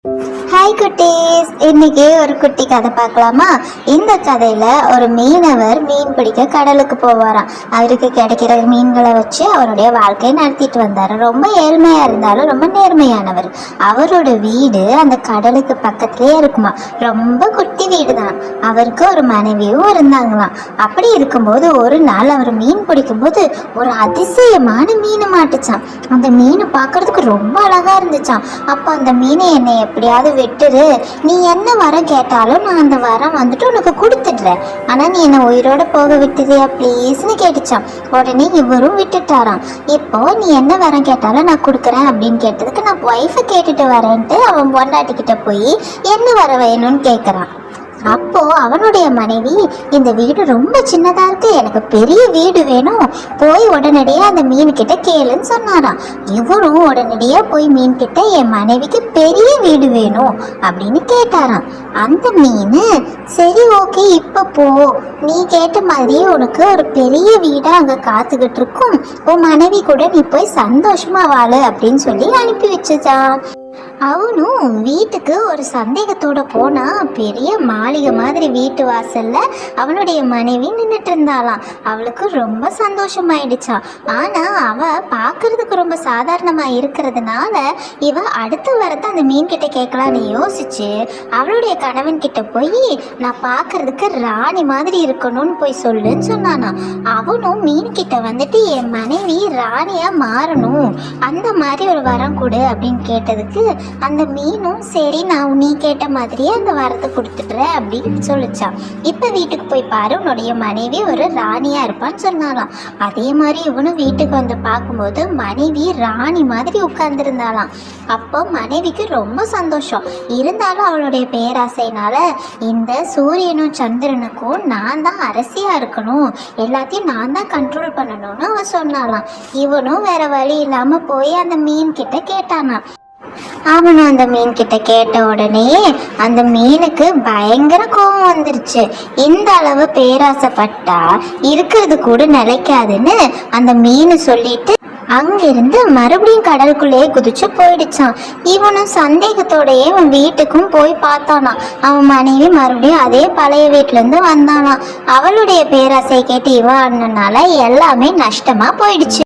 Hi குட்டீஸ், இன்னைக்கு ஒரு குட்டி கதை பார்க்கலாமா? இந்த கதையில ஒரு மீனவர் மீன் பிடிக்க கடலுக்கு போவாராம். அவருக்கு கிடைக்கிற மீன்களை வச்சு அவருடைய வாழ்க்கையை நடத்திட்டு வந்தாரு. ரொம்ப ஏழ்மையா இருந்தாலும் ரொம்ப நேர்மையானவர். அவரோட வீடு அந்த கடலுக்கு பக்கத்திலே இருக்குமா. ரொம்ப குட்டி வீடு தான். அவருக்கு ஒரு மனைவியும் இருந்தாங்களாம். அப்படி இருக்கும்போது ஒரு நாள் அவர் மீன் பிடிக்கும்போது ஒரு அதிசயமான மீன் மாட்டுச்சான். அந்த மீன் பார்க்கறதுக்கு ரொம்ப அழகா இருந்துச்சான். அப்போ அந்த மீனை என்னை எப்படியாவது விட்டுரு, நீ என்ன வரம் கேட்டாலும் நான் அந்த வரம் வந்துட்டு உனக்கு கொடுத்துடுறேன், ஆனா நீ என்ன உயிரோட போக விட்டுறியா ப்ளீஸ்னு கேட்டுச்சான். உடனே இவரும் விட்டுட்டாராம். இப்போ நீ என்ன வரம் கேட்டாலும் நான் கொடுக்குறேன் அப்படின்னு கேட்டதுக்கு நான் ஒய்ஃபை கேட்டுட்டு வரேன்ட்டு அவன் பொண்டாட்டிக்கிட்ட போய் என்ன வர வேணும்னு கேட்குறான். அப்போ அவனுடைய மனைவி, இந்த வீடு ரொம்ப சின்னதா இருக்கு, எனக்கு பெரிய வீடு வேணும், போய் உடனடியா அந்த மீன் கிட்ட கேளுன்னு சொன்னாராம். இவரும் உடனடியா போய் மீன் கிட்ட என் மனைவிக்கு பெரிய வீடு வேணும் அப்படின்னு கேட்டாராம். அந்த மீன், சரி ஓகே இப்ப போ, நீ கேட்ட மாதிரியே உனக்கு ஒரு பெரிய வீடா அங்க காத்துக்கிட்டு இருக்கும், உன் மனைவி கூட நீ போய் சந்தோஷமா வாழு அப்படின்னு சொல்லி அனுப்பி வச்சுச்சான். அவனும் வீட்டுக்கு ஒரு சந்தேகத்தோட போனா, பெரிய மாளிகை மாதிரி வீட்டு வாசல்ல அவனுடைய மனைவி நின்றுட்டு இருந்தாளாம். அவளுக்கு ரொம்ப சந்தோஷமாயிடுச்சான். ஆனா அவ பாக்குறதுக்கு ரொம்ப சாதாரணமா இருக்கிறதுனால இவ அடுத்த வரத்தை அந்த மீன் கிட்ட கேட்கலான்னு யோசிச்சு அவளுடைய கணவன் கிட்ட போய், நான் பாக்குறதுக்கு ராணி மாதிரி இருக்கணும்னு போய் சொல்லுன்னு சொன்னானா. அவனும் மீன் கிட்ட வந்துட்டு, என் மனைவி ராணியா மாறணும், அந்த மாதிரி ஒரு வரம் கொடு அப்படின்னு கேட்டதுக்கு அந்த மீனும், சரி நான் நீ கேட்ட மாதிரியே அந்த வரத்தை கொடுத்துட்றேன் அப்படின்னு சொல்லிச்சான். இப்ப வீட்டுக்கு போய் பாரு, உன்னுடைய மனைவி ஒரு ராணியா இருப்பான்னு சொன்னாலாம். அதே மாதிரி இவனும் வீட்டுக்கு வந்து பார்க்கும்போது மனைவி ராணி மாதிரி உட்கார்ந்துருந்தாலாம். அப்போ மனைவிக்கு ரொம்ப சந்தோஷம். இருந்தாலும் அவளுடைய பேராசைனால, இந்த சூரியனும் சந்திரனுக்கும் நான் தான் அரசியா இருக்கணும், எல்லாத்தையும் நான் தான் கண்ட்ரோல் பண்ணணும்னு அவ சொன்னாலாம். இவனும் வேற வழி இல்லாம போய் அந்த மீன் கிட்ட கேட்டானா. அவனும் அந்த மீன் கிட்ட கேட்ட உடனே அந்த மீனுக்கு பயங்கர கோபம் வந்துருச்சு. இந்த அளவு பேராசைப்பட்டா இருக்கிறது கூட நிலைக்காதுன்னு அந்த மீன் சொல்லிட்டு அங்கிருந்து மறுபடியும் கடலுக்குள்ளேயே குதிச்சு போயிடுச்சான். இவனும் சந்தேகத்தோடயே அவன் வீட்டுக்கும் போய் பார்த்தானா. அவன் மனைவி மறுபடியும் அதே பழைய வீட்டுல இருந்து வந்தானாம். அவளுடைய பேராசையை கேட்டு இவன் அண்ணனால எல்லாமே நஷ்டமா போயிடுச்சு.